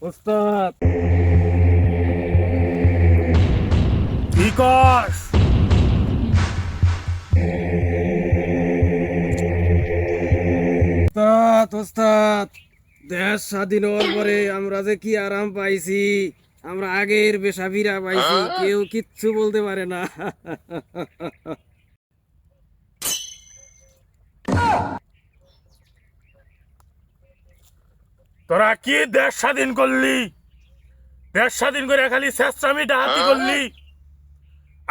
ওস্তাদ কি কস? ওস্তাদ ওস্তাদ, দেশ স্বাধীন হওয়ার পরে আমরা যে কি আরাম পাইছি, আমরা আগের বেশা ফিরা পাইছি, কেউ কিচ্ছু বলতে পারে না। তোরা কি দেশ স্বাধীন করলি? দেশ স্বাধীন করে খালি শেষরামি ডাহাতি করলি।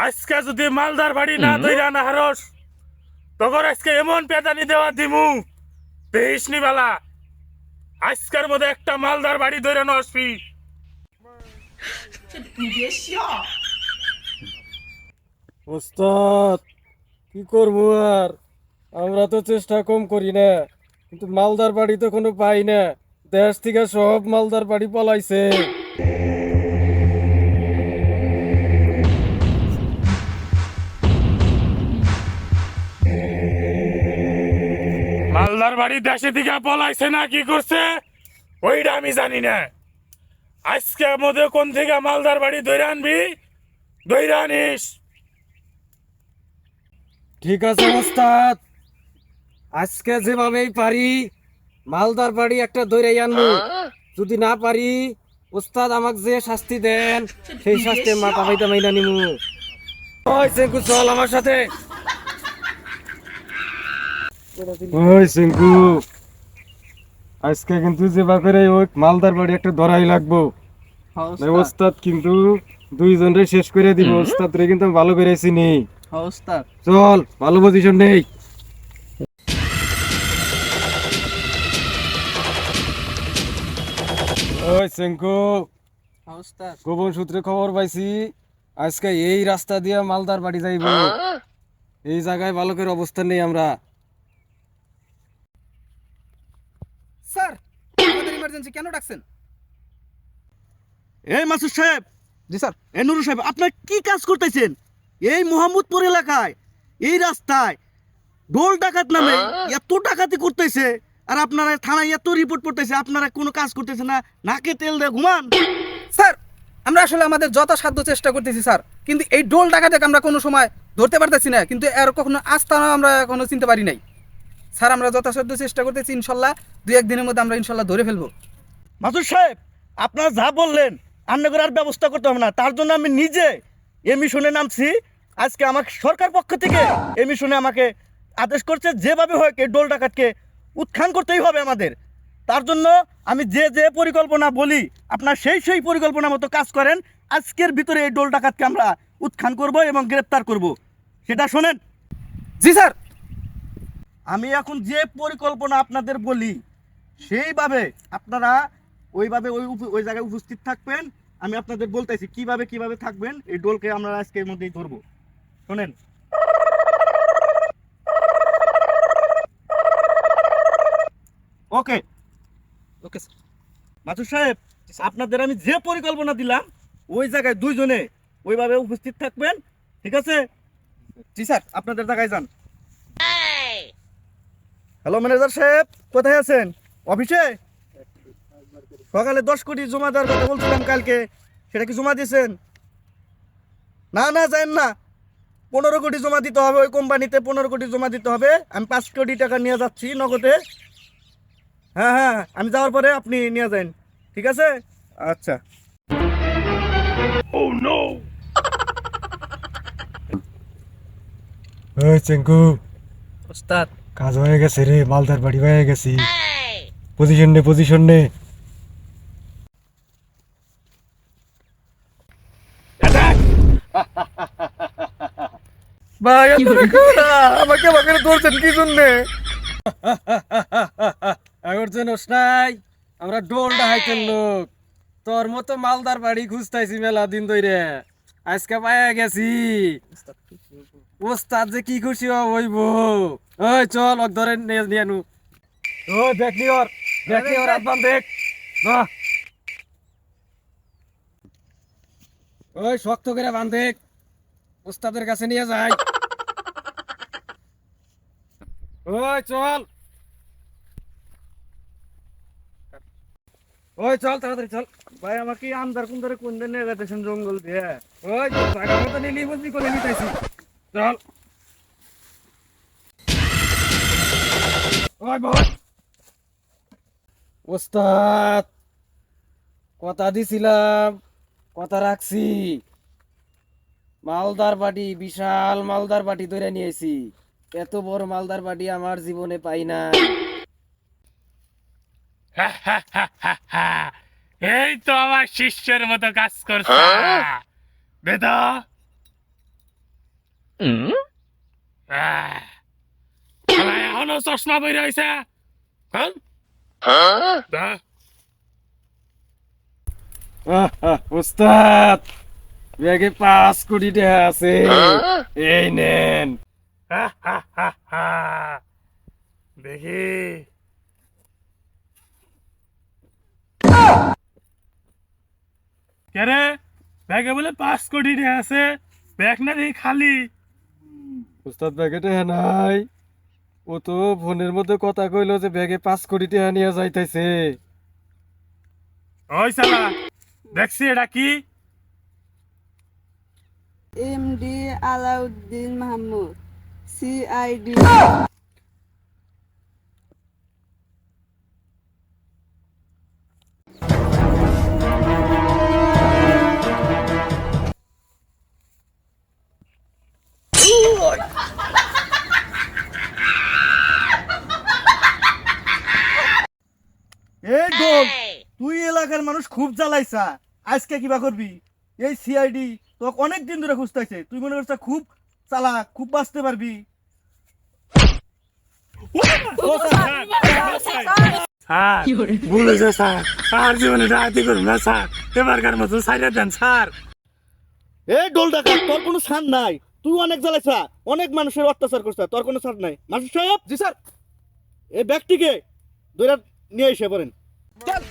আজকে যদি মালদার বাড়ি না ধইরা না হারস, তখন আজকে এমন পেদানি দেওয়া দিমু দেহিসনি বেলা। আজকের মধ্যে একটা মালদার বাড়ি ধরে নসবি। ওস্তাদ কি করবো আর, আমরা তো চেষ্টা কম করি না, কিন্তু মালদার বাড়ি তো কোনো পাই না। দেশ থেকে সব মালদার বাড়ি পলাইছে। মালদার বাড়ি দেশে থেকে পলাইছে না কি করছে ওইটা আমি জানি না। আজকে মধ্যে কোন থেকে মালদার বাড়ি ধরে আনবি, ধরে আনিস। ঠিক আছে ওস্তাদ, আজকে যেভাবেই পারি মালদার বাড়ি একটা ধরে আনবো। যদি না পারি ওস্তাদ আমাকে যে শাস্তি দেন সেই শাস্তি মাথা পাইতে মাইনা নিমু। ওই সেঙ্কু চল আমার সাথে। ওই সেঙ্কু, আজকে কিন্তু যে বাপের ওই মালদার বাড়ি একটা ধরাই লাগবো। ওস্তাদ কিন্তু দুইজনরে শেষ করে দিব। ওস্তাদ রে কিন্তু আমি ভালো করে চিনি। ওস্তাদ চল, ভালো পজিশন নেই। ওই সেঙ্কু, ওস্তাদ গোপন সূত্রে খবর পাইছি আজকে এই রাস্তা দিয়ে মালদার বাড়ি যাইব। এই জায়গায় ভালো করে অবস্থান নেই আমরা। স্যার, আমাদের ইমার্জেন্সি কেন ডাকছেন? এই মাসুদ সাহেব, জি স্যার। এ নুরু সাহেব, আপনার কি কাজ করতেছেন এই মোহাম্মদপুর এলাকায়? এই রাস্তায় ডোল ডাকাত নামে এত ডাকাতি করতেছে, আর আপনারা থানায় এত রিপোর্ট করতেছে, আপনারা কোনো কাজ করতেছে না, নাকে তেল দিয়ে ঘুমান। স্যার, আমরা আসলে আমাদের যথাসাধ্য চেষ্টা করতেছি স্যার, কিন্তু এই ডোল ডাকাতকে আমরা কোনো সময় ধরতে পারতেছি না, কিন্তু এর কখনো আস্তানা আমরা এখনো চিনতে পারি নাই। স্যার, আমরা যথাসাধ্য চেষ্টা করতেছি, ইনশাল্লাহ 2-1 দিনের মধ্যে আমরা ইনশাল্লাহ ধরে ফেলবো। মাসুদ সাহেব, আপনারা যা বললেন আপনাদের আর ব্যবস্থা করতে হবে না, তার জন্য আমি নিজে এ মিশনে নামছি। আজকে আমাকে সরকার পক্ষ থেকে এ মিশনে আমাকে আদেশ করছে, যেভাবে হোক এই ডোল ডাকাতকে উত্থান করতেই হবে আমাদের। তার জন্য আমি যে যে পরিকল্পনা বলি আপনার সেই পরিকল্পনা মতো কাজ করেন। আজকের ভিতরে এই ডোল ডাকাতকে আমরা উত্থান করব এবং গ্রেপ্তার করব, সেটা শোনেন। জি স্যার। আমি এখন যে পরিকল্পনা আপনাদের বলি সেইভাবে আপনারা ওইভাবে ওই জায়গায় উপস্থিত থাকবেন। আমি আপনাদের বলতেছি কিভাবে থাকবেন। এই ডোলকে আমরা আজকের মধ্যেই ধরবো, শোনেন। ওকে ওকে স্যার। মাসুদ সাহেব, আপনাদের আমি যে পরিকল্পনা দিলাম ওই জায়গায় দুইজনে ওইভাবে উপস্থিত থাকবেন, ঠিক আছে? জি স্যার। আপনাদের জায়গায় যান। হ্যালো ম্যানেজার সাহেব, কোথায় আছেন? অফিসে? সকালে 10 কোটি জমা দেওয়ার কথা বলছিলাম কালকে, সেটা কি জমা দিয়েছেন? না না, যান না, 15 কোটি জমা দিতে হবে ওই কোম্পানিতে, 15 কোটি জমা দিতে হবে। আমি 5 কোটি টাকা নিয়ে যাচ্ছি নগদে। হ্যাঁ হ্যাঁ, আমি যাওয়ার পরে আপনি নিয়ে যান, ঠিক আছে? আচ্ছা। ওই চেঙ্কু, ওস্তাদ, কাজ হয়ে গেছে রে, মালদার বাড়ি হয়ে গেছি। পজিশন নে, পজিশন নে। ভাই আমাকে আমাকে ধরছেন কি জন্য? আগর জানোস নাই, আমরা ডোল ডাহাইতেন লোক। তোর মতো মালদার বাড়ি খুঁজতাইছি মেলা দিন ধরে, আজকে পাইয়া গেছি। ওস্তাদ যে কি খুশি হইব। ওই চল, ওকে ধরে নিয়ে আনু। ও দেখলি ওর আদবান দেখ। বাহ, ওই শক্ত করে বান্ধে, ওস্তাদের কাছে নিয়ে যাই। ওই চল। ওই চল তাড়াতাড়ি চল। ভাই আমাকে আন্দার কুন্দারে কোন দিন নিয়ে গেছেন জঙ্গল দিয়ে? ওই জায়গা মতো নিলি বুঝলি করে নিতেছি। চল ওই বল। ওস্তাদ কথা দিছিলাম, কথা রাখছি। মালদার বাটি, বিশাল মালদার বাটি ধরে নিয়েছি। এত বড় মালদার বাটি আমার জীবনে পাই না। এই তো আমার শিষ্যের মতো কাজ করছে বেদা। এখনো চশমা বই রয়েছে। ওস্তাদ ব্যাগে 5 কোটি টাকা আছে, এই নেন। দেখি কেরে ব্যাগে বলে 5 কোটি টাকা আছে, ব্যাগ না দেখি খালি। ওস্তাদ ব্যাগে টাকা নাই। ও তো ফোনের মধ্যে কথা কইলো যে ব্যাগে 5 কোটি টাকা নিয়ে যাইতেছে। ওই শালা দেখছি এটা কি? MD Alauddin Mahmud, CID. এই ডোল, তুই এলাকার মানুষ খুব জ্বালাইছা, আজকে কিবা করবি? এই সিআইডি তোকে অনেক দিন ধরে খুঁজতেছে, তুই মনে করছিস খুব চালাক, খুব বাঁচতে পারবি। স্যার ভুল হয়েছে স্যার, আর জীবনে ডাকাতি করুন না স্যার, এবারকার মতো সাইডে দেন স্যার। এই ডোল ডাকা, তোর কোনো ছাড় নাই। তুই অনেক জ্বালাইছা, অনেক মানুষের অত্যাচার করছিস, তোর কোনো ছাড় নাই। মাসুদ সাহেব, জি স্যার। এই ব্যক্তিকে ধরে নিয়ে এসে পড়েন। চল।